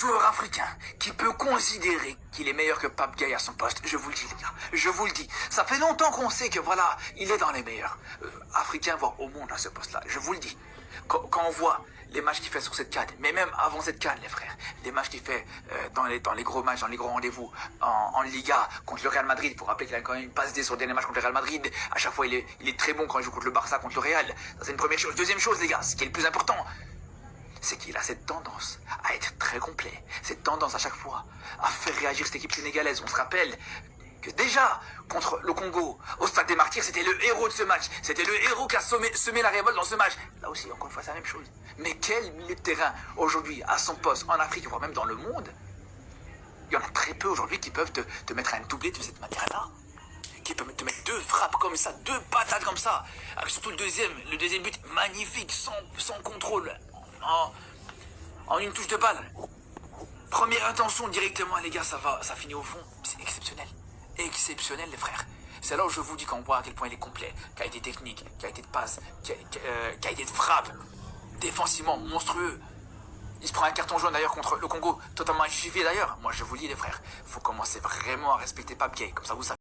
Joueur africain qui peut considérer qu'il est meilleur que Pape Gueye à son poste, je vous le dis les gars, je vous le dis. Ça fait longtemps qu'on sait que voilà, il est dans les meilleurs africains, voire au monde à ce poste-là, je vous le dis. Quand on voit les matchs qu'il fait sur cette CAN, mais même avant cette CAN les frères, les matchs qu'il fait dans les gros matchs, dans les gros rendez-vous en Liga contre le Real Madrid, pour rappeler qu'il a quand même une passe D sur le dernier match contre le Real Madrid, à chaque fois il est très bon quand il joue contre le Barça, contre le Real, ça c'est une première chose. Deuxième chose les gars, ce qui est le plus important, c'est qu'il a cette tendance à être très complet, cette tendance à chaque fois à faire réagir cette équipe sénégalaise. On se rappelle que déjà, contre le Congo, au Stade des Martyrs, c'était le héros de ce match. C'était le héros qui a semé la révolte dans ce match. Là aussi, encore une fois, c'est la même chose. Mais quel milieu de terrain, aujourd'hui, à son poste, en Afrique, voire même dans le monde, il y en a très peu aujourd'hui qui peuvent te mettre un doublé de cette manière-là. Qui peuvent te mettre deux frappes comme ça, deux patates comme ça. Avec surtout le deuxième but, magnifique, sans contrôle. En une touche de balle. Première intention directement, les gars, ça finit au fond. C'est exceptionnel. Exceptionnel, les frères. C'est là où je vous dis qu'on voit à quel point il est complet. Qualité technique, qualité de passe, qualité de frappe. Défensivement, monstrueux. Il se prend un carton jaune d'ailleurs contre le Congo, totalement injustifié d'ailleurs. Moi je vous le dis les frères, faut commencer vraiment à respecter Pape Gueye, comme ça vous savez.